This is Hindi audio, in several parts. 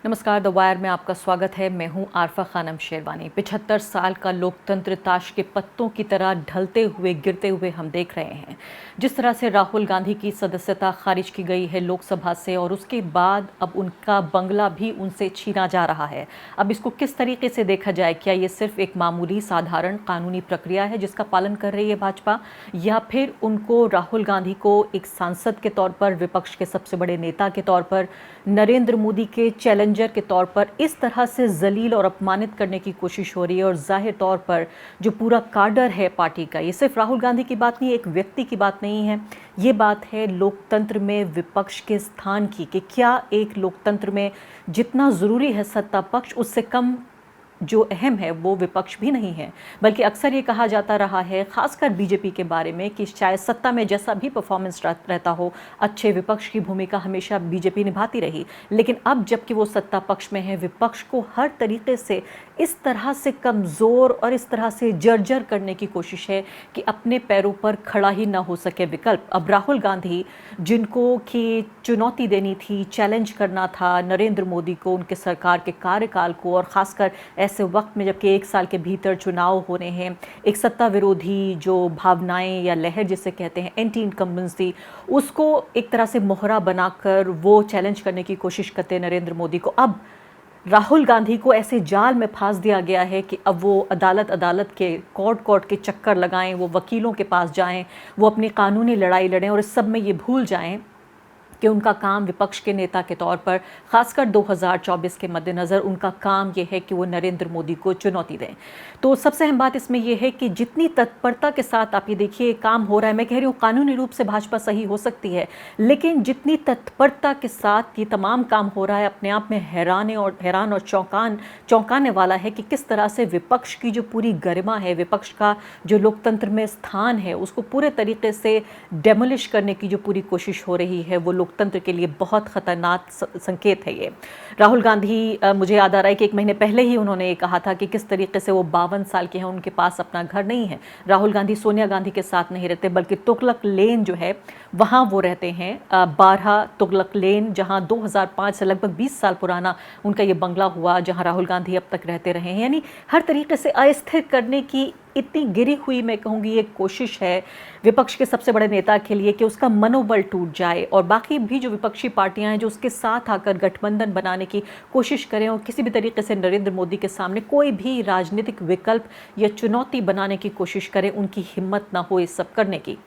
नमस्कार, द वायर में आपका स्वागत है। मैं हूं आरफा खानम शेरवानी। 75 साल का लोकतंत्र ताश के पत्तों की तरह ढलते हुए गिरते हुए हम देख रहे हैं। जिस तरह से राहुल गांधी की सदस्यता खारिज की गई है लोकसभा से, और उसके बाद अब उनका बंगला भी उनसे छीना जा रहा है। अब इसको किस तरीके से देखा जाए? क्या ये सिर्फ एक मामूली साधारण कानूनी प्रक्रिया है जिसका पालन कर रही है भाजपा, या फिर उनको राहुल गांधी को एक सांसद के तौर पर, विपक्ष के सबसे बड़े नेता के तौर पर, नरेंद्र मोदी के चैलेंजर के तौर पर इस तरह से जलील और अपमानित करने की कोशिश हो रही है? और जाहिर तौर पर जो पूरा काडर है पार्टी का, ये सिर्फ राहुल गांधी की बात नहीं है, एक व्यक्ति की बात नहीं है, ये बात है लोकतंत्र में विपक्ष के स्थान की। कि क्या एक लोकतंत्र में जितना ज़रूरी है सत्ता पक्ष, उससे कम जो अहम है वो विपक्ष भी नहीं है। बल्कि अक्सर ये कहा जाता रहा है, खासकर बीजेपी के बारे में, कि चाहे सत्ता में जैसा भी परफॉर्मेंस रहता हो, अच्छे विपक्ष की भूमिका हमेशा बीजेपी निभाती रही। लेकिन अब जबकि वो सत्ता पक्ष में है, विपक्ष को हर तरीके से इस तरह से कमज़ोर और इस तरह से जर्जर करने की कोशिश है कि अपने पैरों पर खड़ा ही ना हो सके विकल्प। अब राहुल गांधी, जिनको कि चुनौती देनी थी, चैलेंज करना था नरेंद्र मोदी को, उनके सरकार के कार्यकाल को, और ख़ासकर ऐसे वक्त में जबकि 1 साल के भीतर चुनाव होने हैं, एक सत्ता विरोधी जो भावनाएं या लहर जिसे कहते हैं, एंटी इनकम्बेंसी, उसको एक तरह से मोहरा बनाकर वो चैलेंज करने की कोशिश करते हैं नरेंद्र मोदी को। अब राहुल गांधी को ऐसे जाल में फांस दिया गया है कि अब वो अदालत अदालत के, कोर्ट के चक्कर लगाएं, वो वकीलों के पास जाएं, वो अपनी कानूनी लड़ाई लड़ें, और इस सब में ये भूल जाएं कि उनका काम विपक्ष के नेता के तौर पर, खासकर 2024 के मद्देनज़र, उनका काम ये है कि वो नरेंद्र मोदी को चुनौती दें। तो सबसे अहम बात इसमें यह है कि जितनी तत्परता के साथ आप ये देखिए काम हो रहा है, मैं कह रही हूँ कानूनी रूप से भाजपा सही हो सकती है, लेकिन जितनी तत्परता के साथ ये तमाम काम हो रहा है, अपने आप में हैरान और चौंकाने वाला है कि किस तरह से विपक्ष की जो पूरी गरिमा है, विपक्ष का जो लोकतंत्र में स्थान है, उसको पूरे तरीके से डेमोलिश करने की जो पूरी कोशिश हो रही है, वो लोकतंत्र के लिए बहुत खतरनाक संकेत है। ये राहुल गांधी, मुझे याद आ रहा है कि 1 महीने पहले ही उन्होंने ये कहा था कि किस तरीके से वो 52 साल के हैं, उनके पास अपना घर नहीं है। राहुल गांधी सोनिया गांधी के साथ नहीं रहते, बल्कि तुगलक लेन जो है वहाँ वो रहते हैं, 12 तुगलक लेन, जहाँ 2005 से लगभग 20 साल पुराना उनका ये बंगला हुआ, जहाँ राहुल गांधी अब तक रहते रहे हैं। यानी हर तरीके से अस्थिर करने की इतनी गिरी हुई, मैं कहूँगी, एक कोशिश है विपक्ष के सबसे बड़े नेता के लिए कि उसका मनोबल टूट जाए, और बाकी भी जो विपक्षी पार्टियां हैं जो उसके साथ आकर गठबंधन बनाने की कोशिश करें, और किसी भी तरीके से नरेंद्र मोदी के सामने कोई भी राजनीतिक विकल्प या चुनौती बनाने की कोशिश करें, उनकी हिम्मत ना हो इस सब करने की।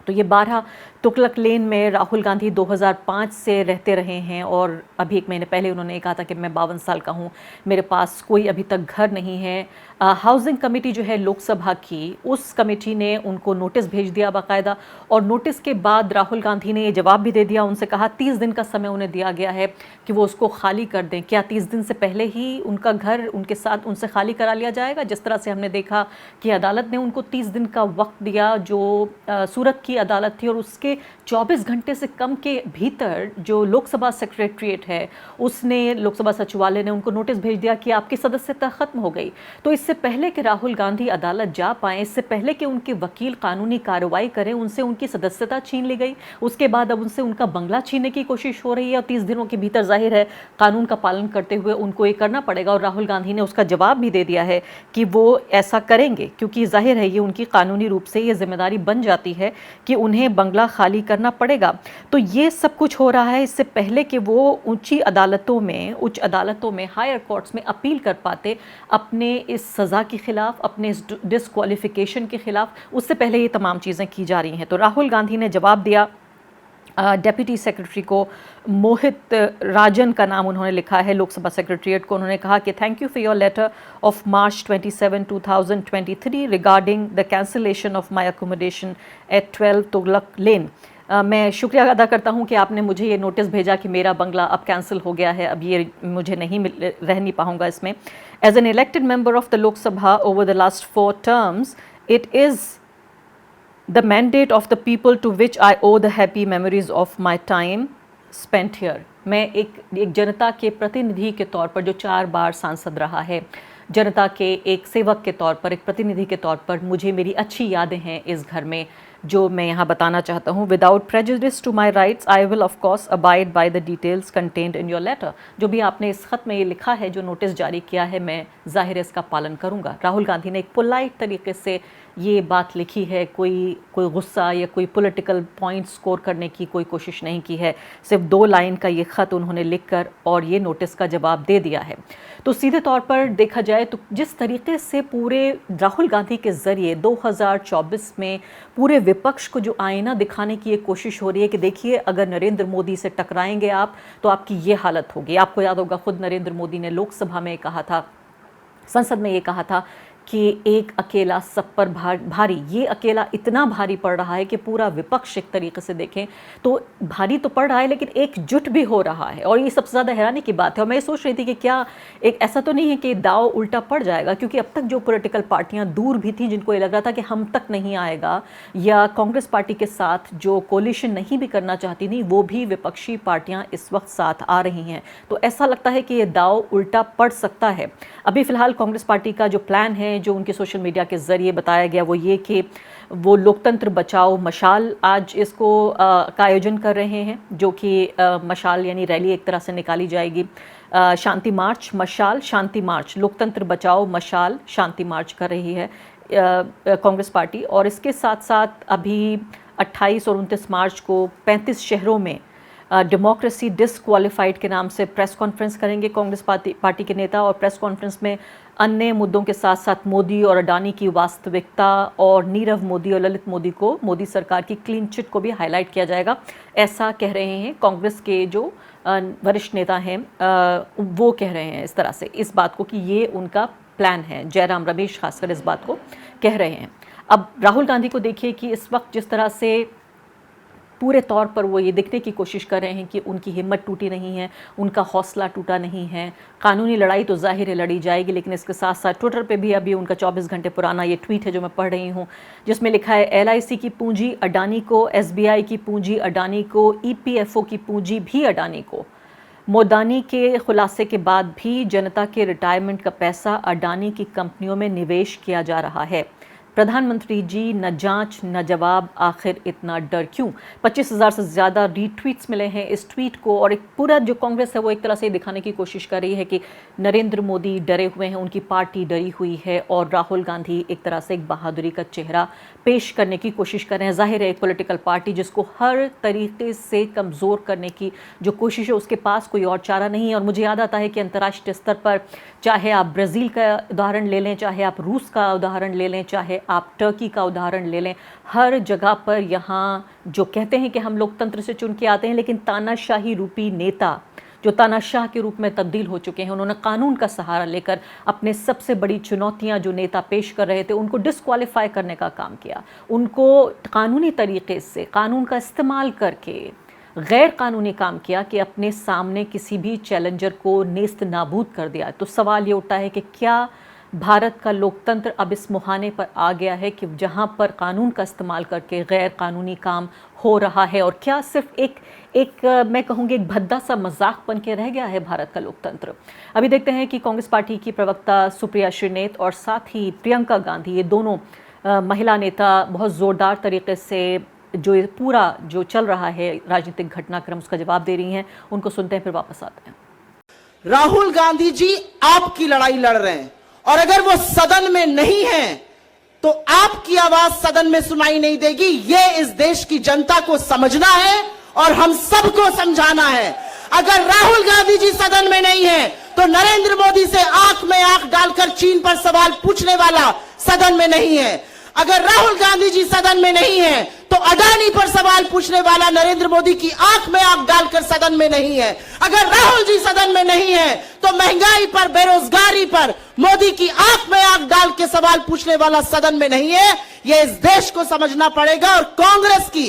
तो ये 12 तुगलक लेन में राहुल गांधी 2005 से रहते रहे हैं, और अभी 1 महीने पहले उन्होंने कहा था कि मैं 52 साल का हूँ, मेरे पास कोई अभी तक घर नहीं है। हाउसिंग कमेटी जो है लोकसभा की, उस कमेटी ने उनको नोटिस भेज दिया बाकायदा, और नोटिस के बाद राहुल गांधी ने ये जवाब भी दे दिया, उनसे कहा 30 दिन का समय उन्हें दिया गया है कि वो उसको खाली कर दें। क्या 30 दिन से पहले ही उनका घर उनके साथ उनसे खाली करा लिया जाएगा? जिस तरह से हमने देखा कि अदालत ने उनको 30 दिन का वक्त दिया, जो सूरत की अदालत थी, और उसके 24 घंटे से कम के भीतर जो लोकसभा सेक्रेटरीट है, उसने, लोकसभा सचिवालय ने उनको नोटिस भेज दिया कि आपकी सदस्यता खत्म हो गई। तो इससे पहले कि राहुल गांधी अदालत जा पाए, इससे पहले कि उनके वकील कानूनी कार्रवाई करें, उनसे उनकी सदस्यता छीन ली गई। उसके बाद अब उनसे उनका बंगला छीनने की कोशिश हो रही है, और 30 दिनों के भीतर जाहिर है कानून का पालन करते हुए उनको ये करना पड़ेगा। और राहुल गांधी ने उसका जवाब भी दे दिया है कि वो ऐसा करेंगे, क्योंकि जाहिर है ये उनकी कानूनी रूप से ये जिम्मेदारी बन जाती है कि उन्हें बंगला खाली करना पड़ेगा। तो ये सब कुछ हो रहा है इससे पहले कि वो उच्च अदालतों में, हायर कोर्ट्स में अपील कर पाते अपने इस सज़ा के खिलाफ, अपने इस डिस्क्वालिफिकेशन के खिलाफ। उससे पहले ये तमाम चीज़ें की जा रही हैं। तो राहुल गांधी ने जवाब दिया, डेप्यूटी सेक्रेटरी को, मोहित राजन का नाम उन्होंने लिखा है लोकसभा सेक्रेटरीट को, उन्होंने कहा कि thank you for your letter of March 27, 2023 regarding the cancellation of my accommodation at 12 Tughlaq lane. मैं शुक्रिया अदा करता हूं कि आपने मुझे ये नोटिस भेजा कि मेरा बंगला अब कैंसिल हो गया है, अब ये मुझे रह नहीं पाऊंगा इसमें। As an elected member of the Lok Sabha over the last 4 terms, it is the mandate of the people to which I owe the happy memories of my time spent here। मैं एक जनता के प्रतिनिधि के तौर पर, जो 4 बार सांसद रहा है, जनता के एक सेवक के तौर पर, एक प्रतिनिधि के तौर पर, मुझे मेरी अच्छी यादें हैं इस घर में। जो मैं यहाँ बताना चाहता हूँ, without prejudice to my rights I will of course abide by the details contained in your letter. जो भी आपने इस खत में ये लिखा है, जो नोटिस जारी किया है, मैं जाहिर है इसका पालन करूँगा। राहुल गांधी ने एक पोलाइट तरीके से ये बात लिखी है, कोई गुस्सा या कोई पॉलिटिकल पॉइंट स्कोर करने की कोई कोशिश नहीं की है। सिर्फ 2 लाइन का ये ख़त उन्होंने लिखकर और ये नोटिस का जवाब दे दिया है। तो सीधे तौर पर देखा जाए तो जिस तरीके से पूरे राहुल गांधी के ज़रिए 2024 में पूरे विपक्ष को जो आईना दिखाने की ये कोशिश हो रही है कि देखिए, अगर नरेंद्र मोदी से टकराएंगे आप तो आपकी ये हालत होगी। आपको याद होगा, खुद नरेंद्र मोदी ने लोकसभा में कहा था, संसद में ये कहा था कि एक अकेला सब पर भारी, ये अकेला इतना भारी पड़ रहा है कि पूरा विपक्ष एक तरीके से देखें तो भारी तो पड़ रहा है, लेकिन एकजुट भी हो रहा है। और ये सबसे ज़्यादा हैरानी की बात है। और मैं सोच रही थी कि क्या एक ऐसा तो नहीं है कि दाव उल्टा पड़ जाएगा, क्योंकि अब तक जो पॉलिटिकल पार्टियां दूर भी थीं, जिनको ये लग रहा था कि हम तक नहीं आएगा, या कांग्रेस पार्टी के साथ जो कोलिशन नहीं भी करना चाहती थी, वो भी विपक्षी पार्टियां इस वक्त साथ आ रही हैं। तो ऐसा लगता है कि ये दाव उल्टा पड़ सकता है। अभी फ़िलहाल कांग्रेस पार्टी का जो प्लान है, जो उनके सोशल मीडिया के ज़रिए बताया गया, वो ये कि वो लोकतंत्र बचाओ मशाल आज इसको का आयोजन कर रहे हैं, जो कि मशाल यानी रैली एक तरह से निकाली जाएगी। शांति मार्च, मशाल, शांति मार्च, लोकतंत्र बचाओ मशाल शांति मार्च कर रही है कांग्रेस पार्टी। और इसके साथ साथ अभी 28 और 29 मार्च को 35 शहरों में डेमोक्रेसी डिसक्वालीफाइड के नाम से प्रेस कॉन्फ्रेंस करेंगे कांग्रेस पार्टी के नेता। और प्रेस कॉन्फ्रेंस में अन्य मुद्दों के साथ साथ मोदी और अडानी की वास्तविकता और नीरव मोदी और ललित मोदी को, मोदी सरकार की क्लीन चिट को भी हाईलाइट किया जाएगा, ऐसा कह रहे हैं कांग्रेस के जो वरिष्ठ नेता हैं, वो कह रहे हैं इस तरह से इस बात को कि ये उनका प्लान है। जयराम रमेश खासकर इस बात को कह रहे हैं। अब राहुल गांधी को देखिए कि इस वक्त जिस तरह से पूरे तौर पर वो ये दिखने की कोशिश कर रहे हैं कि उनकी हिम्मत टूटी नहीं है, उनका हौसला टूटा नहीं है। कानूनी लड़ाई तो जाहिर है लड़ी जाएगी, लेकिन इसके साथ साथ ट्विटर पे भी अभी उनका 24 घंटे पुराना ये ट्वीट है जो मैं पढ़ रही हूँ, जिसमें लिखा है LIC की पूंजी अडानी को, SBI की पूंजी अडानी को, EPFO की पूंजी भी अडानी को। मोदानी के खुलासे के बाद भी जनता के रिटायरमेंट का पैसा अडानी की कंपनियों में निवेश किया जा रहा है। प्रधानमंत्री जी, न जांच न जवाब, आखिर इतना डर क्यों? 25,000 से ज़्यादा रीट्वीट्स मिले हैं इस ट्वीट को। और एक पूरा जो कांग्रेस है वो एक तरह से दिखाने की कोशिश कर रही है कि नरेंद्र मोदी डरे हुए हैं, उनकी पार्टी डरी हुई है, और राहुल गांधी एक तरह से एक बहादुरी का चेहरा पेश करने की कोशिश कर रहे हैं। जाहिर है एक पॉलिटिकल पार्टी जिसको हर तरीके से कमज़ोर करने की जो कोशिश है, उसके पास कोई और चारा नहीं है। और मुझे याद आता है कि अंतर्राष्ट्रीय स्तर पर चाहे आप ब्राज़ील का उदाहरण ले लें, चाहे आप रूस का उदाहरण ले लें, चाहे आप टर्की का उदाहरण ले लें, हर जगह पर यहाँ जो कहते हैं कि हम लोकतंत्र से चुन के आते हैं, लेकिन तानाशाही रूपी नेता जो तानाशाह के रूप में तब्दील हो चुके हैं, उन्होंने कानून का सहारा लेकर अपने सबसे बड़ी चुनौतियां जो नेता पेश कर रहे थे उनको डिस्क्वालीफाई करने का काम किया। उनको कानूनी तरीके से, कानून का इस्तेमाल करके गैर कानूनी काम किया कि अपने सामने किसी भी चैलेंजर को नेस्त नाबूद कर दिया। तो सवाल ये उठता है कि क्या भारत का लोकतंत्र अब इस मुहाने पर आ गया है कि जहां पर कानून का इस्तेमाल करके गैर कानूनी काम हो रहा है, और क्या सिर्फ एक मैं कहूँगी एक भद्दा सा मजाक बन के रह गया है भारत का लोकतंत्र? अभी देखते हैं कि कांग्रेस पार्टी की प्रवक्ता सुप्रिया श्रीनेत और साथ ही प्रियंका गांधी, ये दोनों महिला नेता बहुत ज़ोरदार तरीके से जो पूरा जो चल रहा है राजनीतिक घटनाक्रम उसका जवाब दे रही हैं। उनको सुनते हैं, फिर वापस आते हैं। राहुल गांधी जी आपकी लड़ाई लड़ रहे हैं, और अगर वो सदन में नहीं है तो आपकी आवाज सदन में सुनाई नहीं देगी। ये इस देश की जनता को समझना है और हम सबको समझाना है। अगर राहुल गांधी जी सदन में नहीं है तो नरेंद्र मोदी से आंख में आंख डालकर चीन पर सवाल पूछने वाला सदन में नहीं है। अगर राहुल गांधी जी सदन में नहीं है तो अडानी पर सवाल पूछने वाला नरेंद्र मोदी की आंख में आंख डालकर सदन में नहीं है। अगर राहुल जी सदन में नहीं है तो महंगाई पर, बेरोजगारी पर मोदी की आंख में आंख डाल के सवाल पूछने वाला सदन में नहीं है। यह इस देश को समझना पड़ेगा, और कांग्रेस की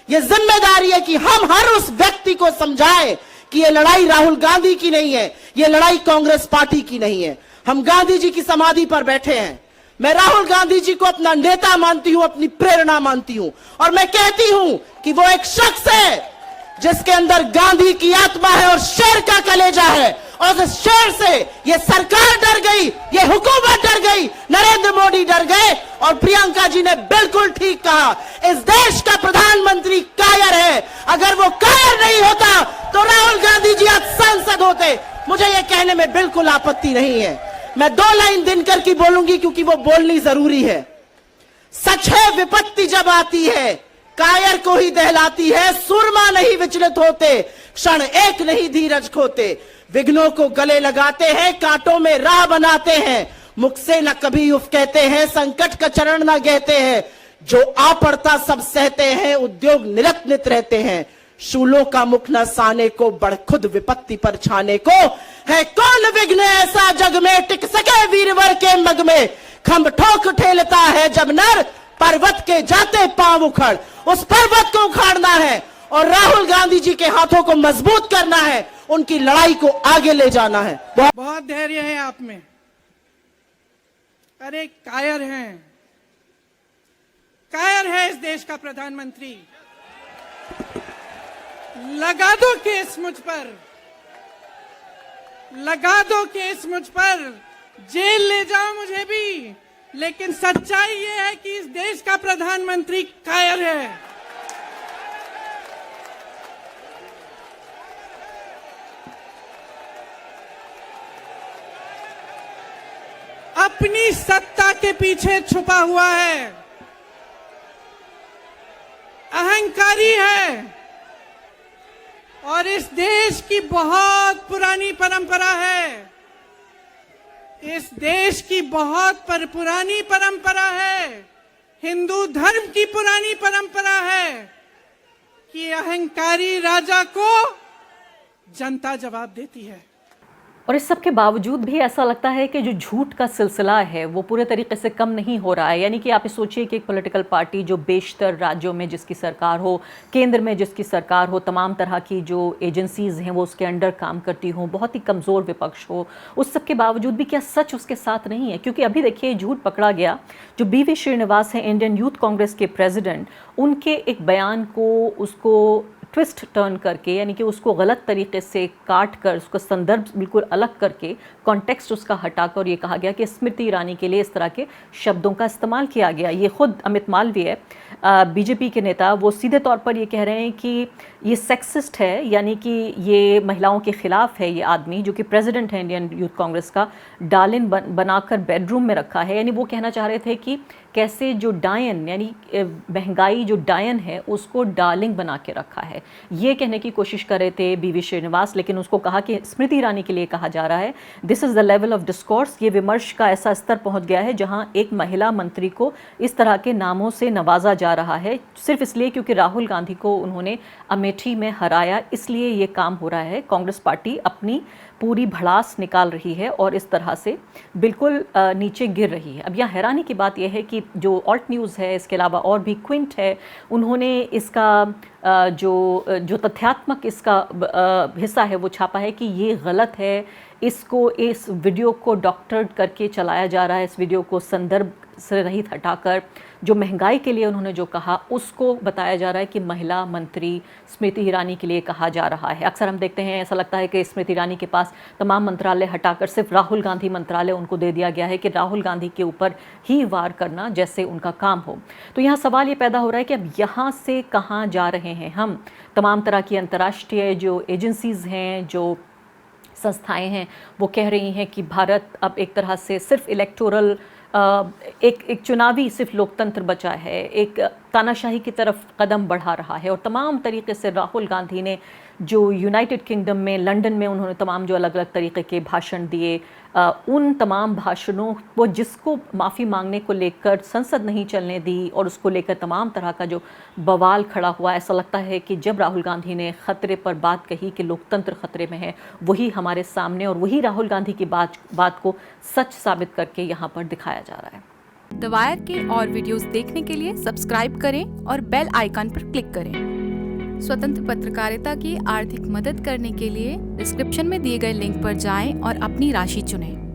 यह जिम्मेदारी है कि हम हर उस व्यक्ति को समझाएं कि यह लड़ाई राहुल गांधी की नहीं है, यह लड़ाई कांग्रेस पार्टी की नहीं है। हम गांधी जी की समाधि पर बैठे हैं। मैं राहुल गांधी जी को अपना नेता मानती हूं, अपनी प्रेरणा मानती हूं, और मैं कहती हूं कि वो एक शख्स है जिसके अंदर गांधी की आत्मा है और शेर का कलेजा है, और इस शेर से ये सरकार डर गई, ये हुकूमत डर गई, नरेंद्र मोदी डर गए। और प्रियंका जी ने बिल्कुल ठीक कहा, इस देश का प्रधानमंत्री कायर है। अगर वो कायर नहीं होता तो राहुल गांधी जी आज सांसद होते। मुझे ये कहने में बिल्कुल आपत्ति नहीं है। मैं 2 लाइन दिनकर की बोलूंगी क्योंकि वो बोलनी जरूरी है। सच है, विपत्ति जब आती है कायर को ही दहलाती है। सुरमा नहीं विचलित होते, क्षण एक नहीं धीरज खोते। विघ्नों को गले लगाते हैं, कांटों में राह बनाते हैं। मुख से न कभी उफ कहते हैं, संकट का चरण न कहते हैं। जो आ पड़ता सब सहते हैं, उद्योग निरत्नित रहते हैं। शूलों का मुख न साने को, बढ़ खुद विपत्ति पर छाने को। है कौन विघ्न ऐसा जग में, टिक सके वीरवर के मग में। खंभ ठोक ठेलता है जब नर, पर्वत के जाते पांव उखड़। उस पर्वत को उखाड़ना है और राहुल गांधी जी के हाथों को मजबूत करना है, उनकी लड़ाई को आगे ले जाना है। बहुत धैर्य है आप में। अरे कायर हैं, कायर है इस देश का प्रधानमंत्री। लगा दो केस मुझ पर, लगा दो केस मुझ पर, जेल ले जाओ मुझे भी, लेकिन सच्चाई ये है कि इस देश का प्रधानमंत्री कायर है। अपनी सत्ता के पीछे छुपा हुआ है, अहंकारी है। और इस देश की बहुत पुरानी परंपरा है, इस देश की बहुत पुरानी परंपरा है, हिंदू धर्म की पुरानी परंपरा है कि अहंकारी राजा को जनता जवाब देती है। और इस सब के बावजूद भी ऐसा लगता है कि जो झूठ का सिलसिला है वो पूरे तरीके से कम नहीं हो रहा है। यानी कि आप सोचिए कि एक पॉलिटिकल पार्टी जो बेशतर राज्यों में जिसकी सरकार हो, केंद्र में जिसकी सरकार हो, तमाम तरह की जो एजेंसीज़ हैं वो उसके अंडर काम करती हों, बहुत ही कमज़ोर विपक्ष हो, उस सब के बावजूद भी क्या सच उसके साथ नहीं है? क्योंकि अभी देखिए झूठ पकड़ा गया। जो BV श्रीनिवास हैं, इंडियन यूथ कांग्रेस के प्रेसिडेंट, उनके एक बयान को उसको ट्विस्ट टर्न करके, यानी कि उसको गलत तरीके से काट कर, उसका संदर्भ बिल्कुल अलग करके, कॉन्टेक्स्ट उसका हटाकर ये कहा गया कि स्मृति ईरानी के लिए इस तरह के शब्दों का इस्तेमाल किया गया। ये खुद अमित मालवीय BJP के नेता, वो सीधे तौर पर ये कह रहे हैं कि ये सेक्सिस्ट है, यानी कि ये महिलाओं के खिलाफ है। ये आदमी जो कि प्रेसिडेंट है इंडियन यूथ कांग्रेस का, डार्लिन बनाकर बेडरूम में रखा है। यानी वो कहना चाह रहे थे कि कैसे जो डायन, यानी महंगाई जो डायन है उसको डार्लिंग बना के रखा है, ये कहने की कोशिश कर रहे थे BV श्रीनिवास। लेकिन उसको कहा कि स्मृति ईरानी के लिए कहा जा रहा है। This is the level of discourse. ये विमर्श का ऐसा स्तर पहुंच गया है जहां एक महिला मंत्री को इस तरह के नामों से नवाजा जा रहा है, सिर्फ इसलिए क्योंकि राहुल गांधी को उन्होंने अमेठी में हराया, इसलिए ये काम हो रहा है। कांग्रेस पार्टी अपनी पूरी भड़ास निकाल रही है और इस तरह से बिल्कुल नीचे गिर रही है। अब यहाँ हैरानी की बात यह है कि जो ऑल्ट न्यूज़ है, इसके अलावा और भी क्विंट है, उन्होंने इसका जो तथ्यात्मक इसका हिस्सा है वो छापा है कि ये गलत है। इसको, इस वीडियो को डॉक्टर्ड करके चलाया जा रहा है। इस वीडियो को संदर्भ से रहित हटाकर जो महंगाई के लिए उन्होंने जो कहा उसको बताया जा रहा है कि महिला मंत्री स्मृति ईरानी के लिए कहा जा रहा है। अक्सर हम देखते हैं, ऐसा लगता है कि स्मृति ईरानी के पास तमाम मंत्रालय हटाकर सिर्फ राहुल गांधी मंत्रालय उनको दे दिया गया है कि राहुल गांधी के ऊपर ही वार करना जैसे उनका काम हो। तो यहाँ सवाल ये पैदा हो रहा है कि अब यहाँ से कहाँ जा रहे हैं हम? तमाम तरह की अंतर्राष्ट्रीय जो एजेंसीज़ हैं, जो संस्थाएं हैं, वो कह रही हैं कि भारत अब एक तरह से सिर्फ इलेक्टोरल एक चुनावी सिर्फ लोकतंत्र बचा है, एक तानाशाही की तरफ कदम बढ़ा रहा है। और तमाम तरीके से राहुल गांधी ने जो यूनाइटेड किंगडम में, लंदन में उन्होंने तमाम जो अलग अलग तरीके के भाषण दिए, उन तमाम भाषणों वो जिसको माफ़ी मांगने को लेकर संसद नहीं चलने दी और उसको लेकर तमाम तरह का जो बवाल खड़ा हुआ, ऐसा लगता है कि जब राहुल गांधी ने ख़तरे पर बात कही कि लोकतंत्र ख़तरे में है, वही हमारे सामने और वही राहुल गांधी की बात को सच साबित करके यहाँ पर दिखाया जा रहा है। द वायर के और वीडियोस देखने के लिए सब्सक्राइब करें और बेल आइकन पर क्लिक करें। स्वतंत्र पत्रकारिता की आर्थिक मदद करने के लिए डिस्क्रिप्शन में दिए गए लिंक पर जाएं और अपनी राशि चुनें।